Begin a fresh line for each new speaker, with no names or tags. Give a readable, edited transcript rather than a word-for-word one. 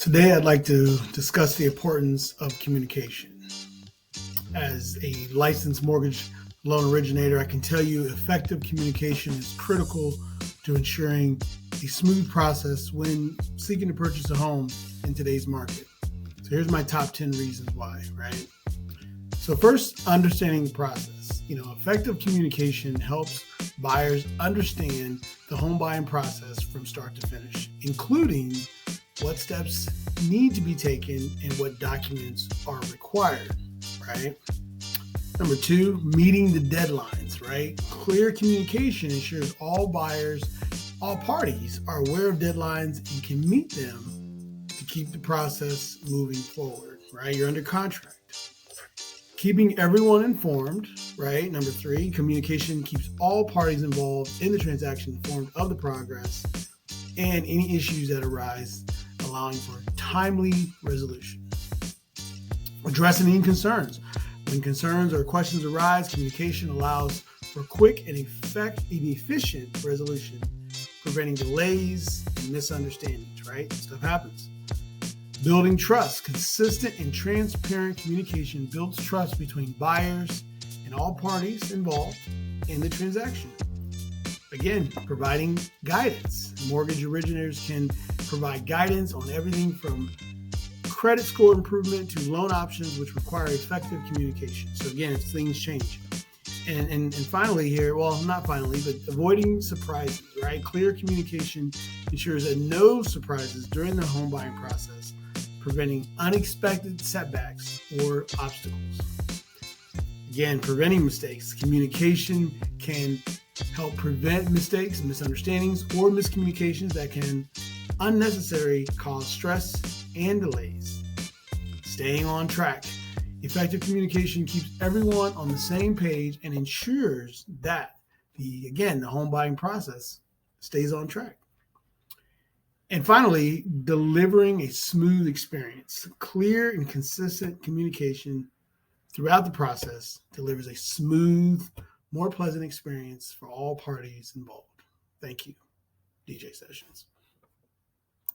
Today, I'd like to discuss the importance of communication. As a licensed mortgage loan originator, I can tell you effective communication is critical to ensuring a smooth process when seeking to purchase a home in today's market. So here's my top 10 reasons why, right? So first, understanding the process. Effective communication helps buyers understand the home buying process from start to finish, including what steps need to be taken and what documents are required, right? Number two, meeting the deadlines, right? Clear communication ensures all parties are aware of deadlines and can meet them to keep the process moving forward, right? You're under contract. Keeping everyone informed, right? Number three, communication keeps all parties involved in the transaction informed of the progress and any issues that arise, allowing for timely resolution. Addressing any concerns. When concerns or questions arise, communication allows for quick and efficient resolution, preventing delays and misunderstandings, right? Stuff happens. Building trust. Consistent and transparent communication builds trust between buyers and all parties involved in the transaction. Again, providing guidance. Mortgage originators can provide guidance on everything from credit score improvement to loan options, which require effective communication. So again, if things change. And finally here, well, not finally, but avoiding surprises, right? Clear communication ensures that no surprises during the home buying process, preventing unexpected setbacks or obstacles. Again, preventing mistakes. Communication can help prevent mistakes, misunderstandings, or miscommunications that can unnecessarily cause stress and delays. Staying on track. Effective communication keeps everyone on the same page and ensures that the home buying process stays on track. And finally, delivering a smooth experience. Clear and consistent communication throughout the process delivers a smooth, more pleasant experience for all parties involved. Thank you, DJ Sessions.